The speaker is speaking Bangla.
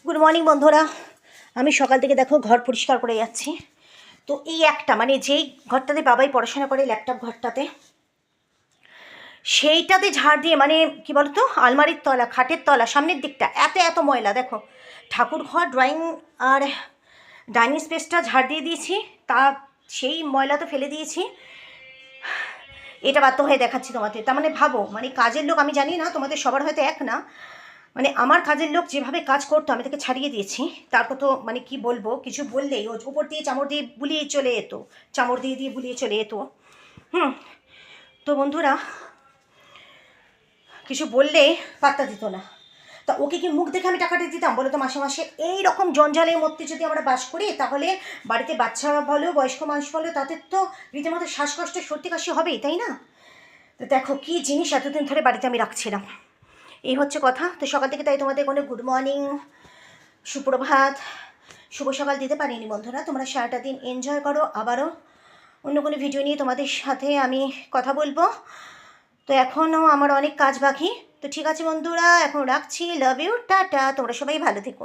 গুড মর্নিং বন্ধুরা। আমি সকাল থেকে দেখো ঘর পরিষ্কার করে যাচ্ছি। তো এই একটা মানে যেই ঘরটাতে বাবাই পড়াশোনা করে, ল্যাপটপ ঘরটাতে, সেইটাতে ঝাড় দিয়ে মানে কি বলতো, আলমারির তলা, খাটের তলা, সামনের দিকটা এত এত ময়লা। দেখো, ঠাকুর ঘর, ড্রয়িং আর ডাইনিং স্পেসটা ঝাড় দিয়ে দিয়েছি, তা সেই ময়লা তো ফেলে দিয়েছি। এটা বাধ্য হয়ে দেখাচ্ছি তোমাদের। তার মানে ভাবো, মানে কাজের লোক, আমি জানি না তোমাদের সবার হয়তো এক না, মানে আমার কাজের লোক যেভাবে কাজ করতো আমি তাকে ছাড়িয়ে দিয়েছি। তারপর তো মানে কি বলবো, কিছু বললেই ও উপর দিয়ে চামড় দিয়ে বুলিয়ে চলে যেত, চামড় দিয়ে দিয়ে বুলিয়ে চলে যেত। তো বন্ধুরা, কিছু বললে পাত্তা দিত না। তা ওকে কি মুখ দেখে আমি টাকাটা দিতাম বলো তো? মাসে মাসে এই রকম জঞ্জালের মধ্যে যদি আমরা বাস করি, তাহলে বাড়িতে বাচ্চা বলো, বয়স্ক মানুষ বলো, তাদের তো রীতিমতো শ্বাসকষ্ট, সর্দি কাশি হবেই, তাই না? তো দেখো কী জিনিস এতদিন ধরে বাড়িতে আমি রাখছিলাম, এই হচ্ছে কথা। তো সকাল থেকে তাই তোমাদের কোনো গুড মর্নিং, সুপ্রভাত, শুভ সকাল দিতে পারিনি বন্ধুরা। তোমরা সারাটা দিন এনজয় করো, আবারও অন্য কোনো ভিডিও নিয়ে তোমাদের সাথে আমি কথা বলবো। তো এখনও আমার অনেক কাজ বাকি। তো ঠিক আছে বন্ধুরা, এখন রাখছি। লাভ ইউ, টাটা। তোমরা সবাই ভালো থেকো।